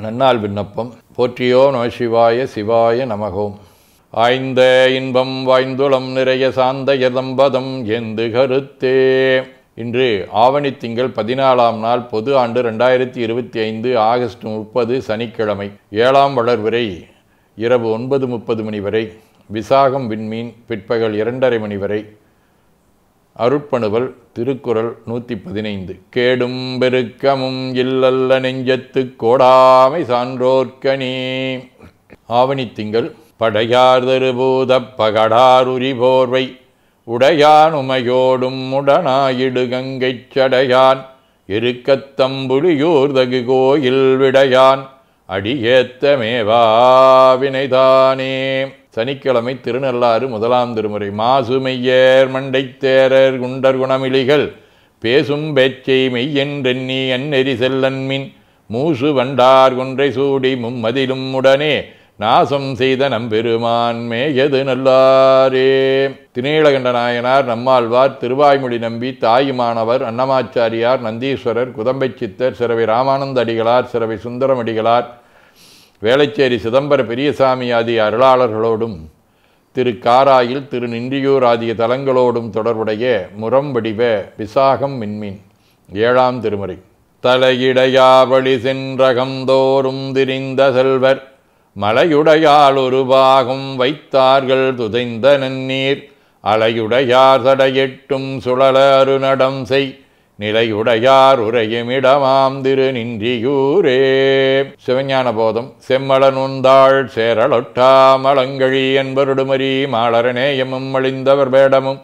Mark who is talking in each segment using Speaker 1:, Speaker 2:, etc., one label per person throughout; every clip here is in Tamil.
Speaker 1: நன்னாள் விண்ணப்பம். போற்றியோ நமசிவாய சிவாய நமகோம். ஆய்ந்த இன்பம் வாய்ந்துளம் நிறைய சாந்த யதம்பதம் எந்து கருத்தே. இன்று ஆவணி திங்கள் 14ஆம் நாள், பொது ஆண்டு 2025 ஆகஸ்ட் 30 சனிக்கிழமை. 7ஆம் வளர்விறை இரவு 9:30 மணி வரை, விசாகம் விண்மீன் பிற்பகல் 2:30 மணி வரை. அருட்பணுவல் திருக்குறள் 115. கேடும் பெருக்கமும் இல்லல்ல நெஞ்சத்து கோடாமை சான்றோர்க்கணி. ஆவணி திங்கள். படையார் தருபூத பகடார் உரி போர்வை உடையான் உமையோடும் உடனாயிடு கங்கைச் சடையான் இருக்கத்தம்புலியூர் தகு கோயில் விடையான் அடியேத்தமேவா வினைதானே. சனிக்கிழமை. திருநள்ளாறு 1ஆம் திருமுறை. மாசுமெய்யேர் மண்டைத்தேரர் குண்டர் குணமிலிகள் பேசும் பேச்சை மெய்யென்றெண்ணி அந்நெறி செல்லன்மின் மூசு வண்டார் கொன்றை சூடி மும்மதிலும் உடனே நாசம் செய்த நம்பெருமான் மேயது நல்லாரே. தினீலகண்ட நாயனார், நம்மாழ்வார், திருவாய்மொழி நம்பி, தாயுமானவர், அன்னமாச்சாரியார், நந்தீஸ்வரர், குதம்பை சித்தர், சிறவை ராமானந்த அடிகளார், சிறவை சுந்தரம் அடிகளார், வேளச்சேரி சிதம்பர பெரியசாமி ஆகிய அருளாளர்களோடும் திருக்காராயில் திருநின்றியூர் ஆகிய தலங்களோடும் தொடர்புடைய முரம்படிவ விசாகம் விண்மீன் 7ஆம் திருமுறை. தலையிடையாவழி சென்றகந்தோறும் திரிந்த செல்வர் மலையுடையால் ஒரு பாகம் வைத்தார்கள் துதைந்த நன்னீர் அலையுடையார் தடையெட்டும் சுழலரு நடம் செய் நிலையுடையார் உரையுமிடமாம் திருநின்றியூரே. சிவஞான போதம். செம்மலன் உந்தாள் சேரலொட்டா மலங்கழி என்பருடுமரி மாளரநேயமும் அழிந்தவர் வேடமும்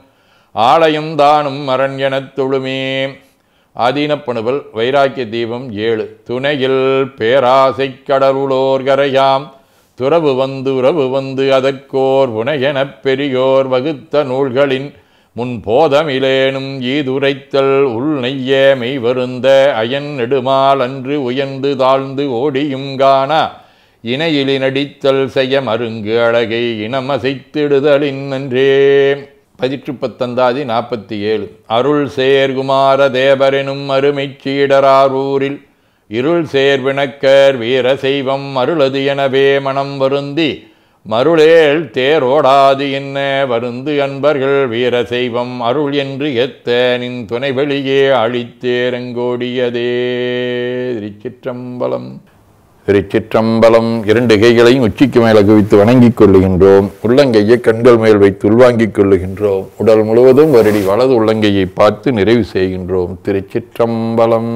Speaker 1: ஆலயம் தானும் மரண் எனத் தொழுமே. ஆதீனப்பணுவல் வைராக்கிய தீபம் 7. துணையில் பேராசை கடவுளோர் கரையாம் துறவு வந்து அதற்கோர் புனையெனப் பெரியோர் வகுத்த நூல்களின் முன் போதமிலேனும் ஈதுரைத்தல் உள் நெய்ய மெய் வருந்த அயன் நெடுமால் அன்று உயர்ந்து தாழ்ந்து ஓடியும் காணா இணையிலி நடித்தல் செய்ய மருங்கு அழகை இனமசைத்திடுதலின் நன்றே. 1947. அருள் சேர்குமார தேவரெனும் அருமைச் சீடராரூரில் இருள் சேர்விணக்கர் வீர செய்வம் அருளது எனவே மனம் வருந்தி மருளேல் தேரோடாது என்ன வருந்து அன்பர்கள் வீர செய்வம் அருள் என்று எத்த நின் துணை வெளியே அழித்தேரங்கோடியதே. திருச்சிற்றம்பலம். திருச்சிற்றம்பலம். 2 கைகளையும் உச்சிக்கு மேல குவித்து வணங்கிக் கொள்ளுகின்றோம். உள்ளங்கையை கண்கள் மேல் வைத்து உள்வாங்கிக் கொள்ளுகின்றோம். உடல் முழுவதும் வருடி வலது உள்ளங்கையை பார்த்து நிறைவு செய்கின்றோம். திருச்சிற்றம்பலம்.